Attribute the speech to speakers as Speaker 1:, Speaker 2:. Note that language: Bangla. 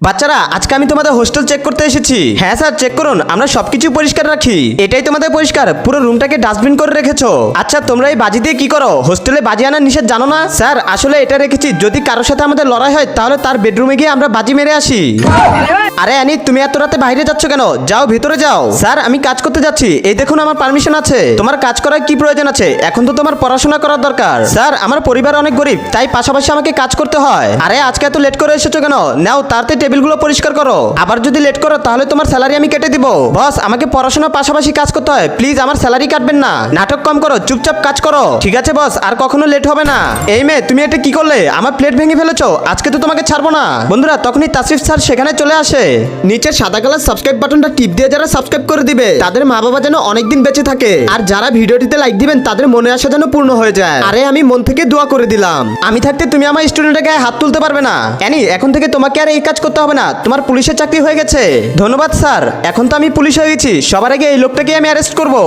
Speaker 1: বাচ্চারা আজকে আমি তোমাদের হোস্টেল চেক করতে এসেছি। হ্যাঁ স্যার, চেক করুন, আমরা সবকিছু পরিষ্কার রাখি। এটাই তোমাদের পরিষ্কার? পুরো রুমটাকে ডাস্টবিন করে রেখেছো। আচ্ছা, তোমরা এই বাজি দিয়ে কি করো? হোস্টেলে বাজি আনার নিষেধ জানো না? স্যার আসলে এটা রেখেছি, যদি কারোর সাথে আমাদের লড়াই হয় তাহলে তার বেডরুমে গিয়ে আমরা বাজি মেরে আসি। আরে অ্যানি, তুমি এত রাতে বাইরে যাচ্ছ কেন? যাও ভিতরে যাও। স্যার আমি কাজ করতে যাচ্ছি, এই দেখুন আমার পারমিশন আছে। তোমার কাজ করার কি প্রয়োজন আছে? এখন তো তোমার পড়াশোনা করার দরকার। স্যার আমার পরিবার অনেক গরিব, তাই পাশাপাশি আমাকে কাজ করতে হয়। আরে আজকে এত লেট করে এসেছো কেন? নাও তাড়াতাড়ি টেবিলগুলো পরিষ্কার করো। আবার যদি লেট করো তাহলে তোমার স্যালারি আমি কেটে দিব। বস, আমাকে পড়াশোনার পাশাপাশি কাজ করতে হয়, প্লিজ আমার স্যালারি কাটবেন না। নাটক কম করো, চুপচাপ কাজ করো। ঠিক আছে বস, আর কখনো লেট হবে না। এই মেয়ে, তুমি এটা কি করলে? আমার প্লেট ভেঙে ফেলেছো, আজকে তো তোমাকে ছাড়বো না। বন্ধুরা তখনই তাসরিফ স্যার সেখানে চলে আসে। নিচের সাদা কালার সাবস্ক্রাইব বাটনটা টিপ দিয়ে যারা সাবস্ক্রাইব করে দিবে তাদের মা বাবা যেন অনেকদিন বেঁচে থাকে, আর যারা ভিডিওটিতে লাইক দিবেন তাদের মনে আশা যেন পূর্ণ হয়ে যায়। আরে আমি মন থেকে দোয়া করে দিলাম। আমি থাকতে তুমি আমার স্টুডেন্টের গায়ে হাত তুলতে পারবে না। অ্যানি, এখন থেকে তোমাকে আর এই কাজ করতে হবে না, তোমার পুলিশের চাকরি হয়ে গেছে। ধন্যবাদ স্যার, এখন তো আমি পুলিশ হয়ে গেছি, সবার আগে এই লোকটাকে আমি অ্যারেস্ট করবো।